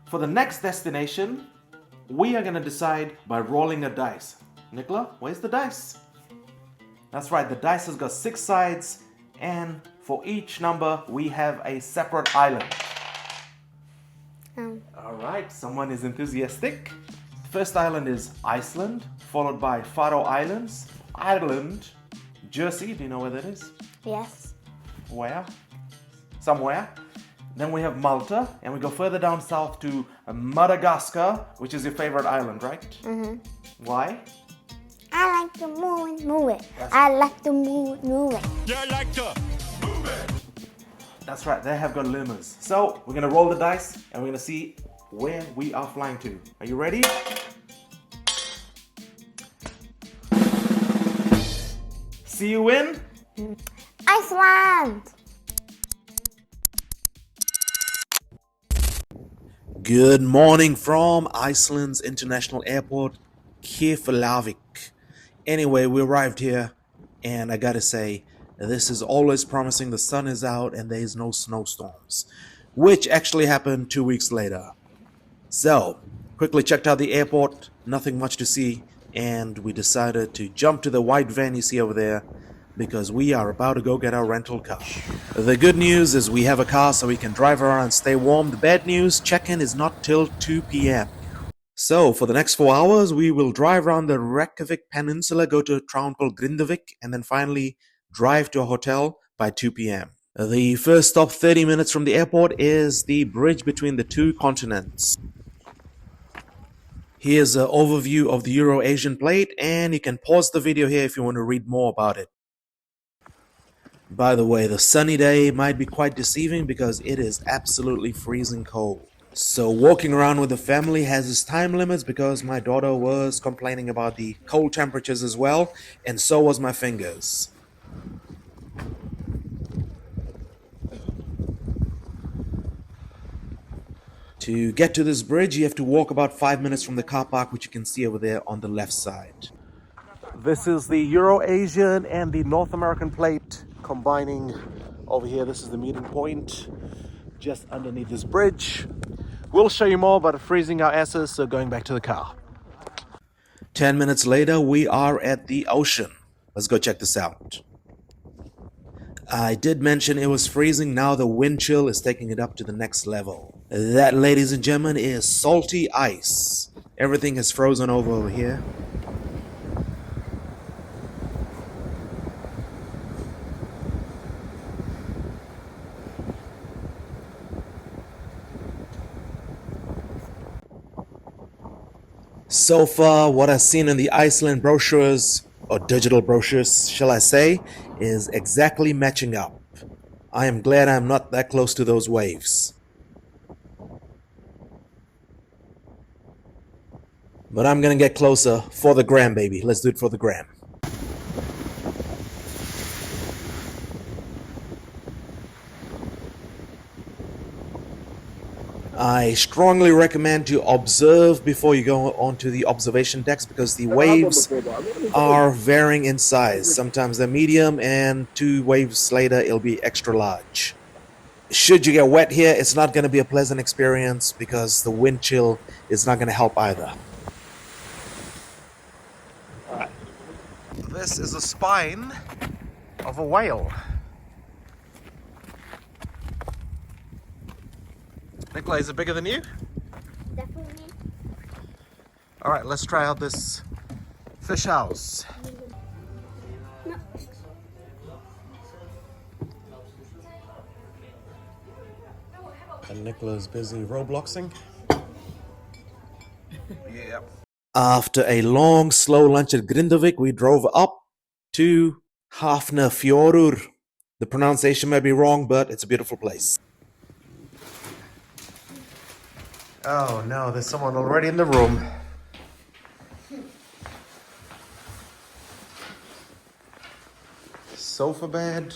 For the next destination, we are going to decide by rolling a dice. Nicola, where's the dice? That's right, the dice has got 6 sides, and for each number, we have a separate island. All right, someone is enthusiastic. The first island is Iceland, followed by Faroe Islands, Ireland, Jersey. Do you know where that is? Yes. Where? Somewhere. Then we have Malta, and we go further down south to Madagascar, which is your favorite island, right? Mm-hmm. Why? I like to move it. I like to move it. Yeah, I like to move it. That's right, they have got lemurs. So, we're gonna roll the dice, and we're gonna see where we are flying to. Are you ready? See you in Iceland. Good morning from Iceland's international airport, Reykjavik. Anyway, we arrived here, and I gotta say, this is always promising. The sun is out and there's no snowstorms, which actually happened 2 weeks later. So, quickly checked out the airport, nothing much to see, and we decided to jump to the white van you see over there because we are about to go get our rental car. The good news is we have a car so we can drive around and stay warm. The bad news, check-in is not till 2 p.m. So, for the next 4 hours, we will drive around the Reykjavik Peninsula, go to a town called Grindavik, and then finally drive to a hotel by 2 p.m. The first stop 30 minutes from the airport is the bridge between the 2 continents. Here's an overview of the Euro-Asian plate, and you can pause the video here if you want to read more about it. By the way, the sunny day might be quite deceiving because it is absolutely freezing cold. So walking around with the family has its time limits because my daughter was complaining about the cold temperatures as well, and so was my fingers. To get to this bridge, you have to walk about 5 minutes from the car park, which you can see over there on the left side. This is the Euro-Asian and the North American plate combining over here. This is the meeting point just underneath this bridge. We'll show you more about freezing our asses, so going back to the car. 10 minutes later, we are at the ocean. Let's go check this out. I did mention it was freezing. Now the wind chill is taking it up to the next level. That, ladies and gentlemen, is salty ice. Everything is frozen over here. So far, what I've seen in the Iceland brochures, or digital brochures, shall I say, is exactly matching up. I am glad I'm not that close to those waves. But I'm gonna get closer for the gram, baby. Let's do it for the gram. I strongly recommend to observe before you go onto the observation decks because the waves are varying in size. Sometimes they're medium, and 2 waves later it'll be extra large. Should you get wet here, it's not going to be a pleasant experience because the wind chill is not going to help either. This is a spine of a whale. Nicola, is it bigger than you? Definitely. All right, let's try out this fish house. No. And Nicola's busy Robloxing. Yeah. After a long, slow lunch at Grindavik, we drove up to Hafnarfjörður. The pronunciation may be wrong, but it's a beautiful place. Oh no, there's someone already in the room. Sofa bed,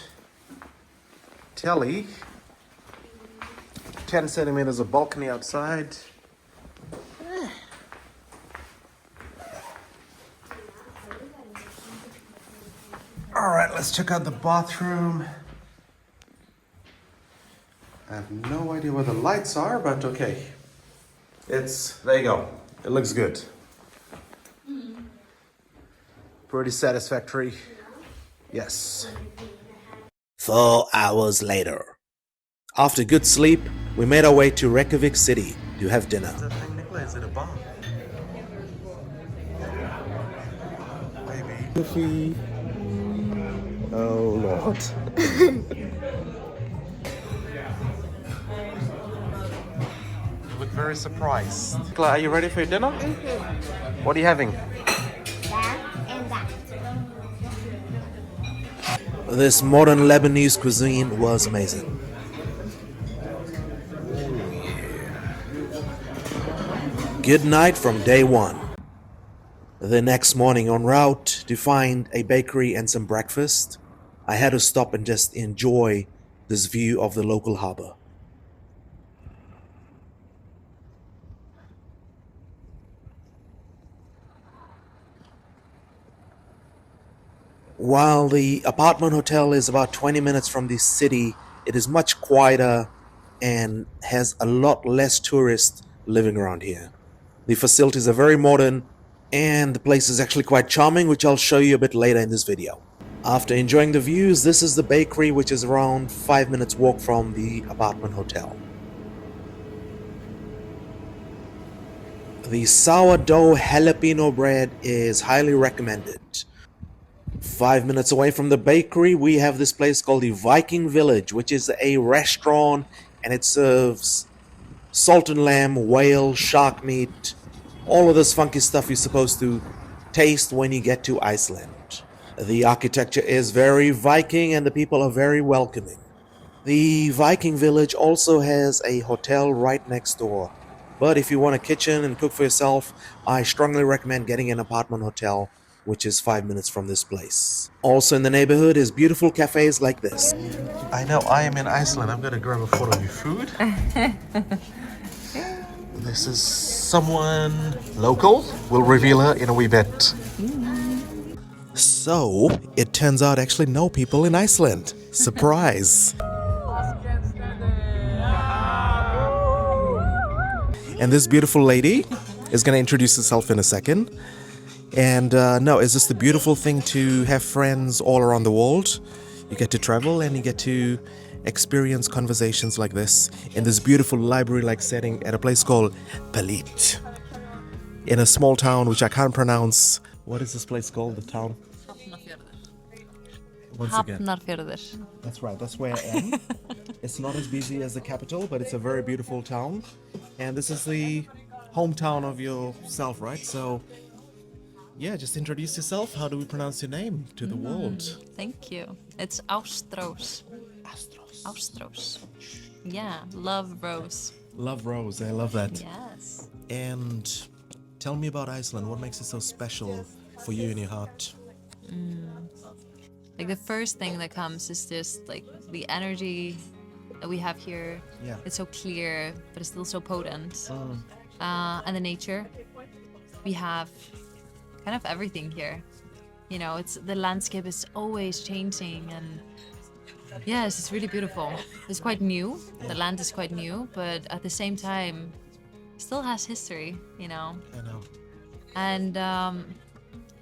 telly, 10 centimeters of balcony outside. All right, let's check out the bathroom. I have no idea where the lights are, but okay. There you go. It looks good. Pretty satisfactory. Yes. 4 hours later. After good sleep, we made our way to Reykjavik city to have dinner. Is it a bar? Maybe. Oh Lord. You look very surprised. Are you ready for your dinner? Mm-hmm. What are you having? That and that. This modern Lebanese cuisine was amazing. Good night from day one. The next morning en route to find a bakery and some breakfast, I had to stop and just enjoy this view of the local harbor. While the apartment hotel is about 20 minutes from the city, it is much quieter and has a lot less tourists living around here. The facilities are very modern and the place is actually quite charming, which I'll show you a bit later in this video. After enjoying the views, this is the bakery, which is around 5 minutes walk from the apartment hotel. The sourdough jalapeno bread is highly recommended. 5 minutes away from the bakery, we have this place called the Viking Village, which is a restaurant, and it serves salt and lamb, whale, shark meat, all of this funky stuff you're supposed to taste when you get to Iceland. The architecture is very Viking and the people are very welcoming. The Viking Village also has a hotel right next door. But if you want a kitchen and cook for yourself, I strongly recommend getting an apartment hotel, which is 5 minutes from this place. Also in the neighborhood is beautiful cafes like this. I know I am in Iceland. I'm gonna grab a photo of your food. This is someone local. We'll reveal her in a wee bit. So, it turns out I actually know people in Iceland. Surprise! And this beautiful lady is going to introduce herself in a second. And no, it's just a beautiful thing to have friends all around the world. You get to travel and you get to experience conversations like this in this beautiful library-like setting at a place called Palit. In a small town which I can't pronounce. What is this place called, the town? Once again. Hafnarfjörður. That's right, that's where I am. It's not as busy as the capital, but it's a very beautiful town. And this is the hometown of yourself, right? So, yeah, just introduce yourself. How do we pronounce your name to the world? Thank you. It's Ástrós. Ástrós. Yeah, love Rose. Love Rose, I love that. Yes. And tell me about Iceland. What makes it so special for you in your heart? Like the first thing that comes is just like the energy that we have here. Yeah. It's so clear, but it's still so potent. And the nature. We have kind of everything here. You know, the landscape is always changing, and yes, it's really beautiful. It's quite new. The land is quite new, but at the same time, still has history. You know. I know. And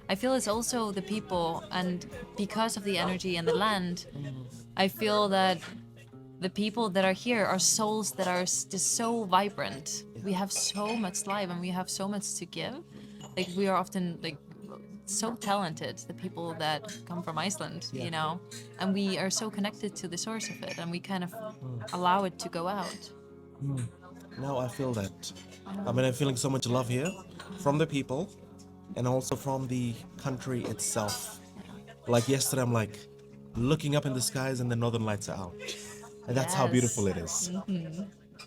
I feel it's also the people, and because of the energy and the land, I feel that the people that are here are souls that are just so vibrant. We have so much life and we have so much to give. Like we are often like so talented, the people that come from Iceland, you know, and we are so connected to the source of it, and we kind of allow it to go out. Now I feel that. I mean, I'm feeling so much love here from the people and also from the country itself. Like yesterday, I'm like looking up in the skies and the northern lights are out. And that's how beautiful it is.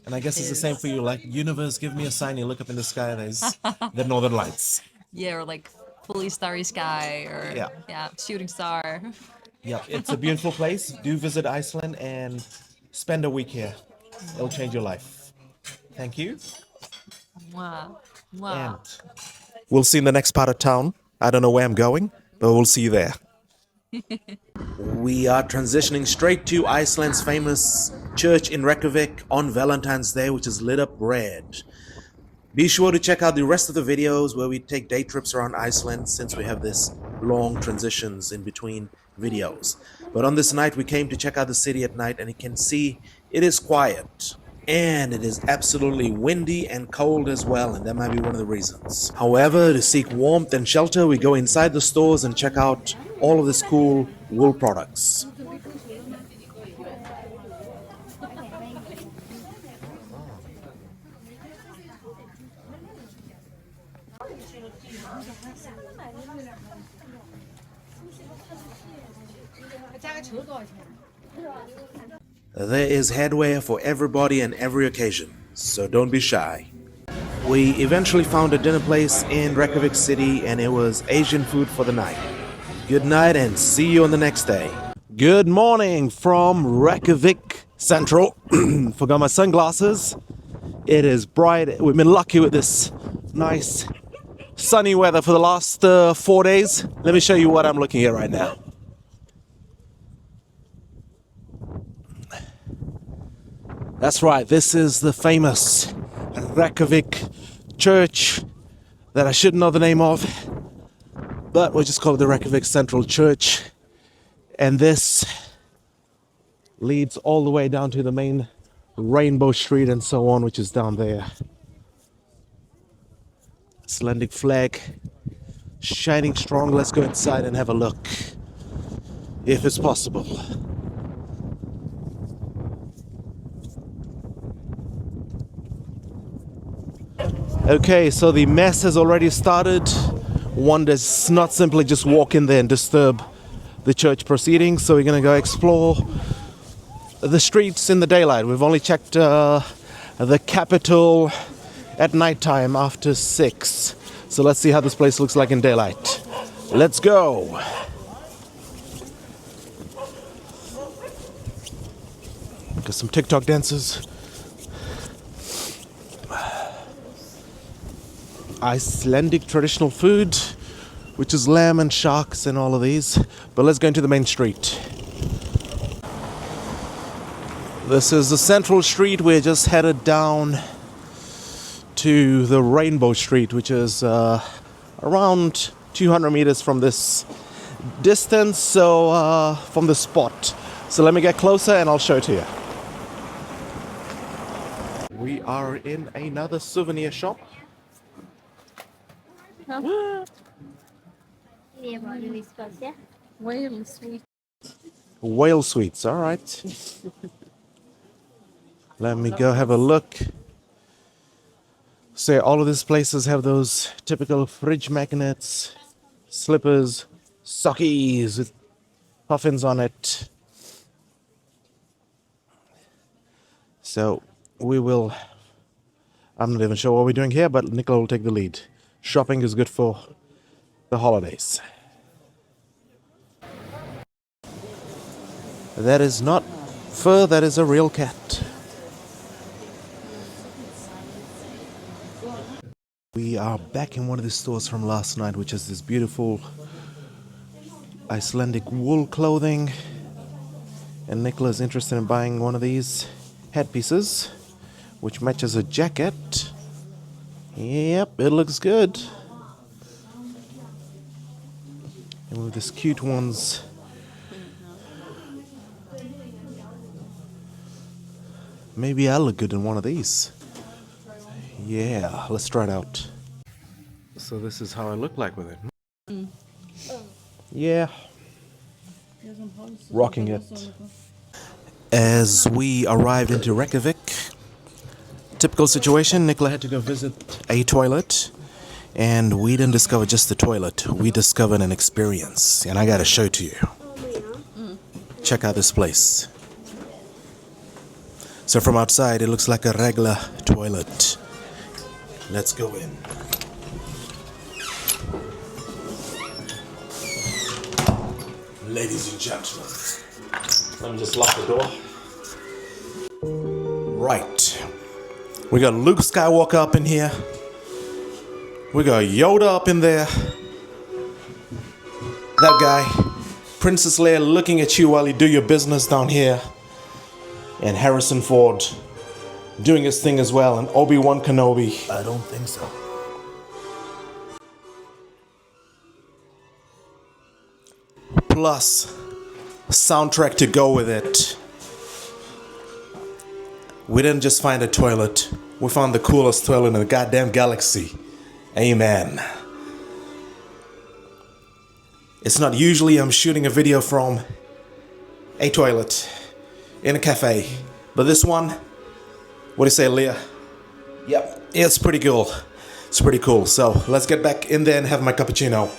And I guess it's the same for you. Like, universe, give me a sign. You look up in the sky, there's the northern lights. Yeah, or like fully starry sky, or shooting star. Yeah, it's a beautiful place. Do visit Iceland and spend a week here. It'll change your life. Thank you. Wow. And we'll see in the next part of town. I don't know where I'm going, but we'll see you there. We are transitioning straight to Iceland's famous church in Reykjavik on Valentine's Day, which is lit up red. Be sure to check out the rest of the videos where we take day trips around Iceland, since we have this long transitions in between videos. But on this night we came to check out the city at night, and you can see it is quiet. And it is absolutely windy and cold as well, and that might be one of the reasons. However, to seek warmth and shelter, we go inside the stores and check out all of this cool wool products. There is headwear for everybody and every occasion, so don't be shy. We eventually found a dinner place in Reykjavik city, and it was Asian food for the night. Good night and see you on the next day. Good morning from Reykjavik Central. Forgot my sunglasses. It is bright. We've been lucky with this nice sunny weather for the last 4 days. Let me show you what I'm looking at right now. That's right, this is the famous Reykjavik church that I should know the name of, but we'll just call it the Reykjavik Central Church. And this leads all the way down to the main Rainbow Street and so on, which is down there. Icelandic flag shining strong. Let's go inside and have a look, if it's possible. Okay, so the mess has already started. One does not simply just walk in there and disturb the church proceedings, so we're gonna go explore the streets in the daylight. We've only checked the capital at nighttime after 6. So let's see how this place looks like in daylight. Let's go! Got some TikTok dancers. Icelandic traditional food, which is lamb and sharks and all of these. But let's go into the main street. This is the central street. We're just headed down to the Rainbow Street, which is around 200 meters from this distance, so from the spot. So let me get closer and I'll show it to you. We are in another souvenir shop. Whale sweets, all right. Let me go have a look. So all of these places have those typical fridge magnets, slippers, sockies with puffins on it. So we will, I'm not even sure what we're doing here, but Nicola will take the lead. Shopping is good for the holidays. That is not fur, that is a real cat. We are back in one of the stores from last night, which is this beautiful Icelandic wool clothing. And Nicola is interested in buying one of these headpieces, which matches a jacket. Yep, it looks good. And with these cute ones. Maybe I'll look good in one of these. Yeah, let's try it out. So this is how I look like with it. Yeah. Rocking it. As we arrived into Reykjavik, typical situation, Nicola had to go visit a toilet, and we didn't discover just the toilet, we discovered an experience, and I gotta show it to you. Check out this place. So from outside it looks like a regular toilet. Let's go in. Ladies and gentlemen, let me just lock the door. Right. We got Luke Skywalker up in here. We got Yoda up in there. That guy. Princess Leia looking at you while you do your business down here. And Harrison Ford doing his thing as well, and Obi-Wan Kenobi. I don't think so. Plus soundtrack to go with it. We didn't just find a toilet, we found the coolest toilet in the goddamn galaxy. Amen. It's not usually I'm shooting a video from a toilet in a cafe, but this one, what do you say, Leah? Yep, it's pretty cool. It's pretty cool. So let's get back in there and have my cappuccino.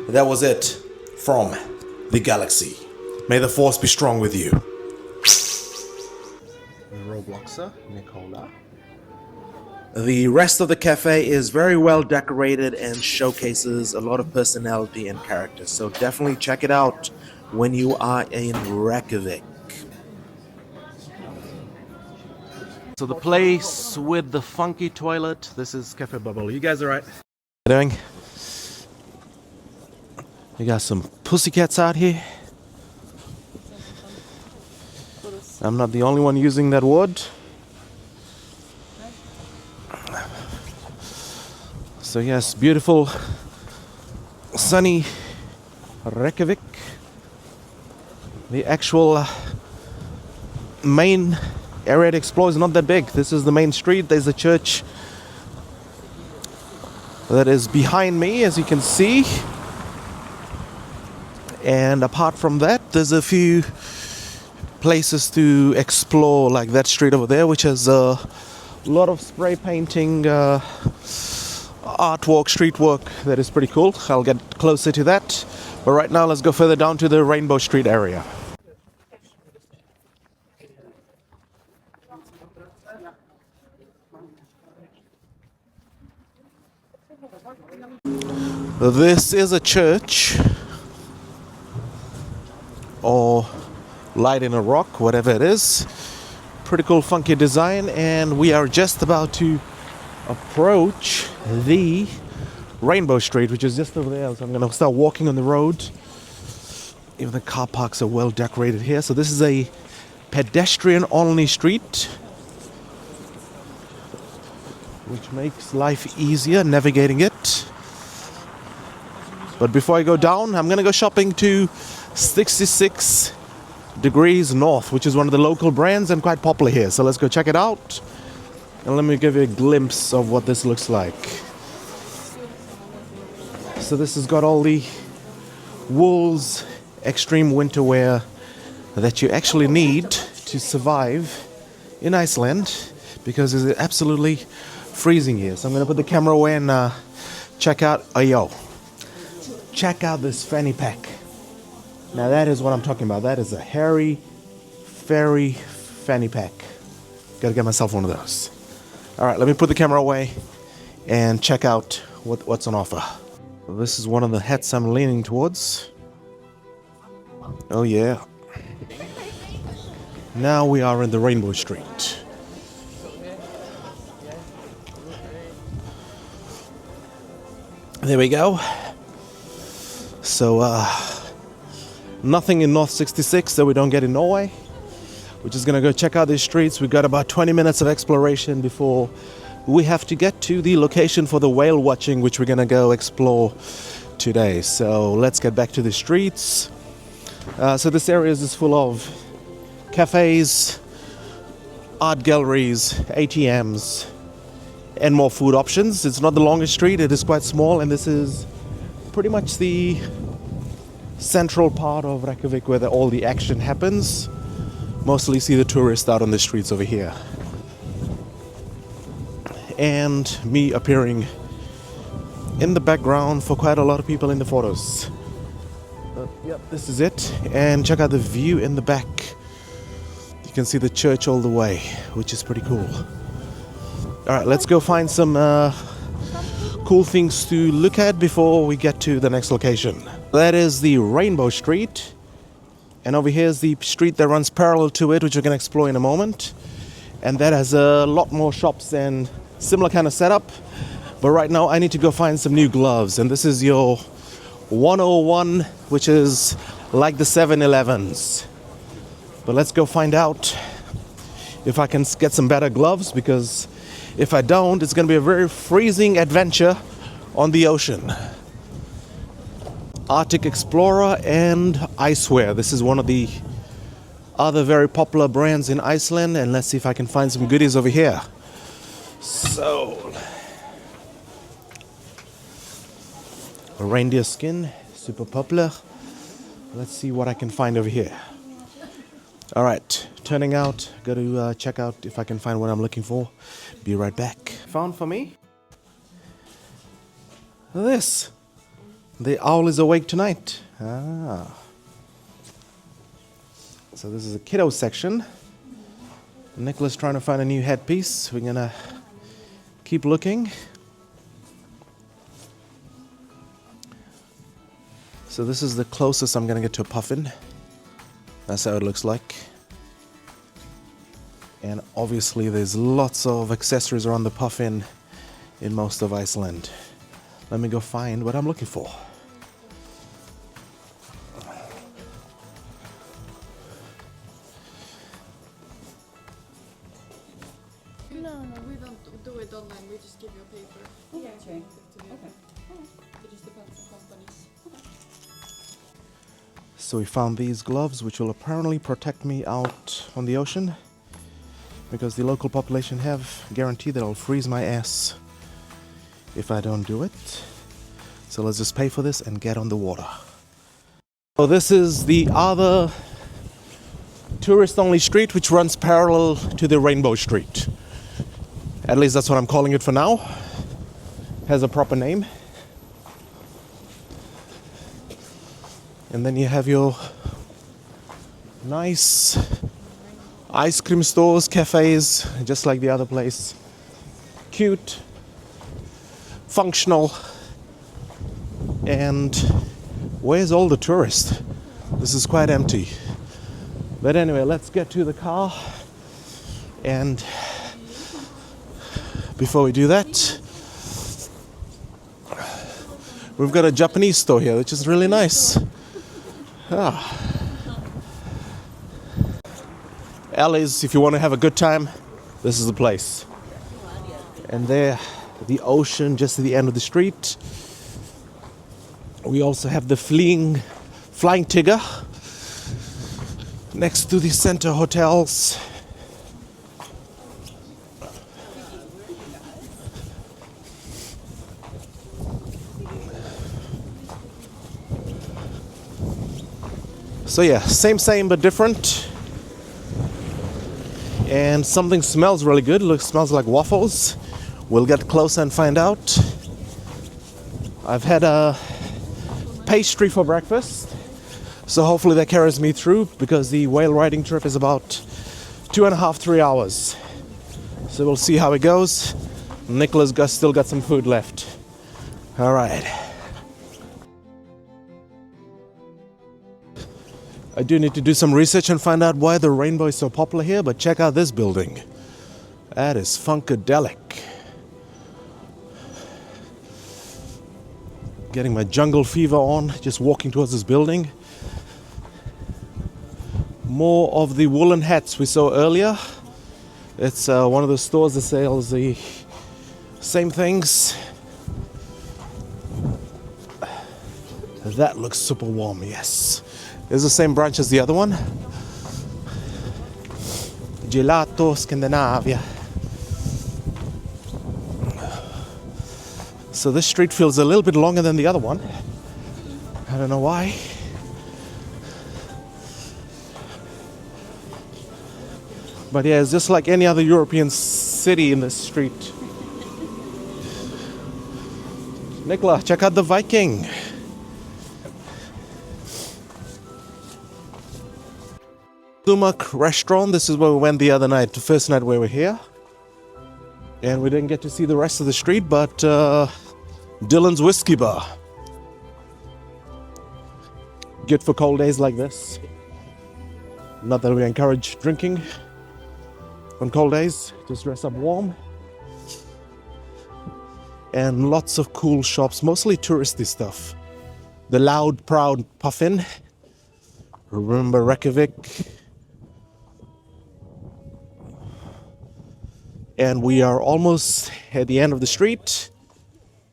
That was it from the galaxy. May the force be strong with you. Robloxer, Nicola. The rest of the cafe is very well decorated and showcases a lot of personality and character. So definitely check it out when you are in Reykjavik. So the place with the funky toilet, this is Cafe Bubble. You guys alright? What are you doing? We got some pussycats out here. I'm not the only one using that wood. So yes, beautiful, sunny Reykjavik. The actual main area to explore is not that big. This is the main street. There's a church that is behind me, as you can see. And apart from that, there's a few places to explore, like that street over there, which has a lot of spray painting, artwork, street work that is pretty cool. I'll get closer to that. But right now, let's go further down to the Rainbow Street area. This is a church, or light in a rock, whatever it is. Pretty cool, funky design, and we are just about to approach the Rainbow Street, which is just over there. So I'm going to start walking on the road. Even the car parks are well decorated here. So this is a pedestrian-only street, which makes life easier navigating it. But before I go down, I'm going to go shopping to 66 Degrees North, which is one of the local brands and quite popular here. So let's go check it out. And let me give you a glimpse of what this looks like. So this has got all the wool's extreme winter wear that you actually need to survive in Iceland, because it's absolutely freezing here. So I'm going to put the camera away and check out, check out this fanny pack. Now that is what I'm talking about. That is a hairy, fairy fanny pack. Gotta get myself one of those. Alright, let me put the camera away and check out what's on offer. This is one of the hats I'm leaning towards. Oh yeah. Now we are in the Rainbow Street. There we go. So, nothing in North 66 that we don't get in Norway. We're just gonna go check out these streets. We've got about 20 minutes of exploration before we have to get to the location for the whale watching, which we're gonna go explore today. So let's get back to the streets. So this area is full of cafes, art galleries, ATMs, and more food options. It's not the longest street, it is quite small, and this is pretty much the central part of Reykjavik where all the action happens. Mostly see the tourists out on the streets over here. And me appearing in the background for quite a lot of people in the photos. Yep, this is it. And check out the view in the back. You can see the church all the way, which is pretty cool. Alright, let's go find some cool things to look at before we get to the next location. That is the Rainbow Street. And over here is the street that runs parallel to it, which we're going to explore in a moment. And that has a lot more shops and similar kind of setup. But right now I need to go find some new gloves. And this is your 101, which is like the 7-Elevens. But let's go find out if I can get some better gloves, because if I don't, it's going to be a very freezing adventure on the ocean. Arctic Explorer and Icewear. This is one of the other very popular brands in Iceland, and let's see if I can find some goodies over here. So, reindeer skin, super popular. Let's see what I can find over here. All right, turning out. Got to check out if I can find what I'm looking for. Be right back. Found for me this. The owl is awake tonight. So this is a kiddo section. Nicholas trying to find a new headpiece. We're gonna keep looking. So this is the closest I'm gonna get to a puffin. That's how it looks like. And obviously there's lots of accessories around the puffin in most of Iceland. Let me go find what I'm looking for. No, we don't do it online. We just give you a paper. Yeah, okay. It just depends on companies. So we found these gloves, which will apparently protect me out on the ocean, because the local population have guaranteed that I'll freeze my ass if I don't do it. So let's just pay for this and get on the water. So this is the other tourist-only street, which runs parallel to the Rainbow Street. At least that's what I'm calling it for now. Has a proper name. And then you have your nice ice cream stores, cafes, just like the other place. Cute, functional, and where's all the tourists? This is quite empty. But anyway, let's get to the car. And before we do that, we've got a Japanese store here, which is really nice. Ellie's, if you want to have a good time, this is the place. And there, the ocean just at the end of the street. We also have the Flying Tigger next to the center hotels. So yeah, same but different. And something smells really good. Smells like waffles. We'll get closer and find out. I've had a pastry for breakfast, so hopefully that carries me through, because the whale riding trip is about 2.5, 3 hours. So we'll see how it goes. Nicholas still got some food left. All right. I do need to do some research and find out why the rainbow is so popular here, but check out this building. That is funkadelic. Getting my jungle fever on, just walking towards this building. More of the woolen hats we saw earlier. It's one of the stores that sells the same things. That looks super warm, yes. It's the same branch as the other one. Gelato Scandinavia. So this street feels a little bit longer than the other one. I don't know why. But yeah, it's just like any other European city in this street. Nicola, check out the Viking. Sumak restaurant. This is where we went the other night, the first night we were here. And we didn't get to see the rest of the street, but Dylan's Whiskey Bar. Good for cold days like this. Not that we encourage drinking on cold days, just dress up warm. And lots of cool shops, mostly touristy stuff. The Loud Proud Puffin. Remember Reykjavik? And we are almost at the end of the street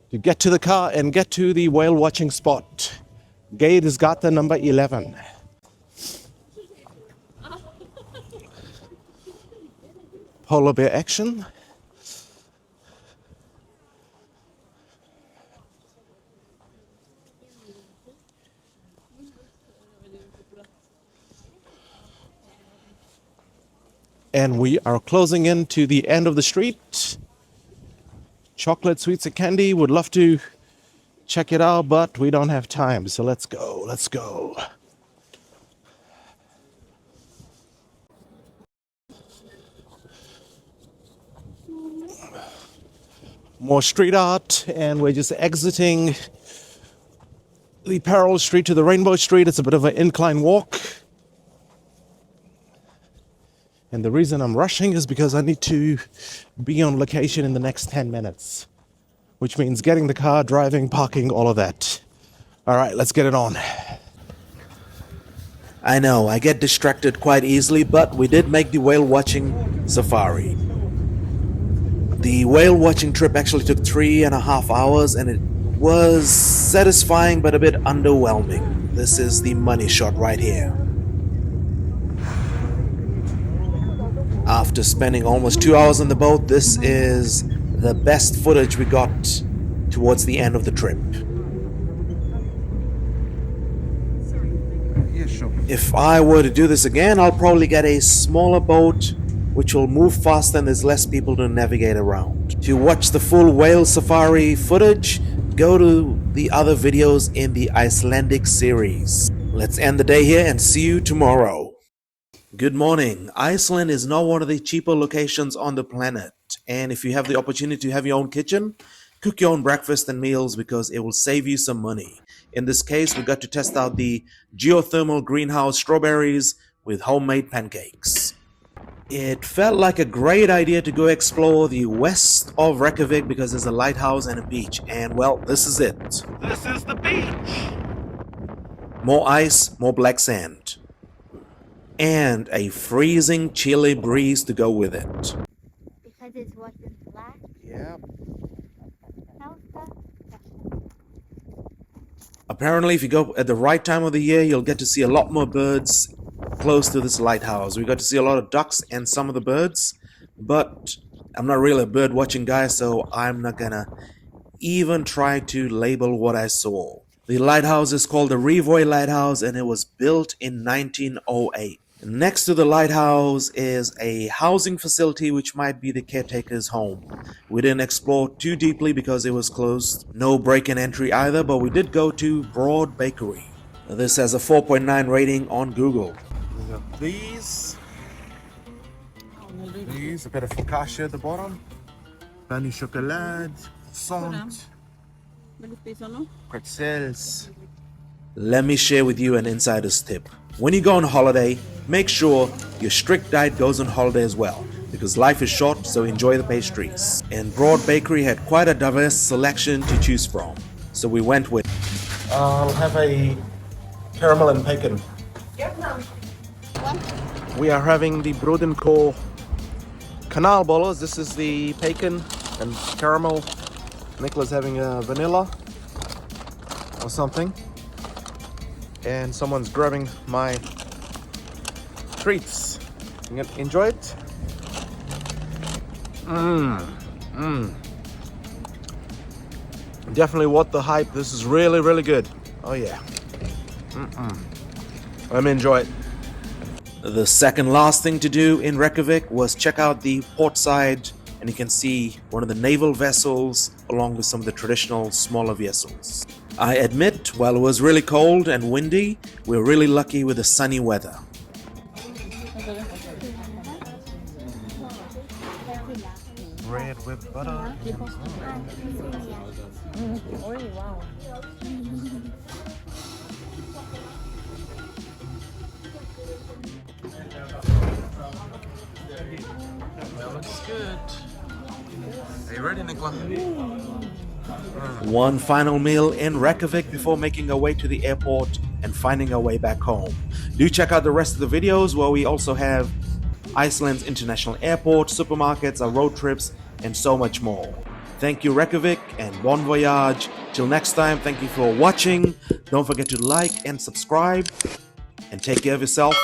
to get to the car and get to the whale watching spot. Gate is gata number 11. Polar bear action. And we are closing in to the end of the street. Chocolate, sweets, and candy. Would love to check it out, but we don't have time. So let's go. Let's go. More street art, and we're just exiting the parallel street to the Rainbow Street. It's a bit of an incline walk. And the reason I'm rushing is because I need to be on location in the next 10 minutes, which means getting the car, driving, parking, all of that. All right, let's get it on. I know, I get distracted quite easily, but we did make the whale watching safari. The whale watching trip actually took 3.5 hours, and it was satisfying but a bit underwhelming. This is the money shot right here. After spending almost 2 hours on the boat, this is the best footage we got towards the end of the trip. Yeah, sure. If I were to do this again, I'll probably get a smaller boat which will move faster and there's less people to navigate around. To watch the full whale safari footage, go to the other videos in the Icelandic series. Let's end the day here and see you tomorrow. Good morning. Iceland is now one of the cheaper locations on the planet. And if you have the opportunity to have your own kitchen, cook your own breakfast and meals because it will save you some money. In this case, we got to test out the geothermal greenhouse strawberries with homemade pancakes. It felt like a great idea to go explore the west of Reykjavik because there's a lighthouse and a beach. And well, this is it. This is the beach. More ice, more black sand. And a freezing chilly breeze to go with it. Because it's wasn't black. Yeah. How's that? Apparently, if you go at the right time of the year, you'll get to see a lot more birds close to this lighthouse. We got to see a lot of ducks and some of the birds, but I'm not really a bird watching guy, so I'm not gonna even try to label what I saw. The lighthouse is called the Reykjavik Lighthouse, and it was built in 1908. Next to the lighthouse is a housing facility which might be the caretaker's home. We didn't explore too deeply because it was closed. No break-in entry either, but we did go to Broad Bakery. This has a 4.9 rating on Google. These, a bit of focaccia at the bottom. Pain au chocolat, croissant, pretzels. Let me share with you an insider's tip. When you go on holiday, make sure your strict diet goes on holiday as well, because life is short, so enjoy the pastries. And Broad Bakery had quite a diverse selection to choose from, so we went with. I'll have a caramel and bacon. We are having the Brodenko kanalbollen. This is the bacon and caramel. Nicholas having a vanilla or something. And someone's grabbing my treats. You gonna enjoy it? Definitely worth the hype. This is really, really good. Oh yeah. Let me enjoy it. The second last thing to do in Reykjavik was check out the port side, and you can see one of the naval vessels along with some of the traditional smaller vessels. I admit, while it was really cold and windy, we were really lucky with the sunny weather. Bread with butter. That looks good. Are you ready, Nicola? One final meal in Reykjavik before making our way to the airport and finding our way back home. Do check out the rest of the videos where we also have Iceland's international airport, supermarkets, our road trips, and so much more. Thank you, Reykjavik, and bon voyage. Till next time, thank you for watching. Don't forget to like and subscribe, and take care of yourself.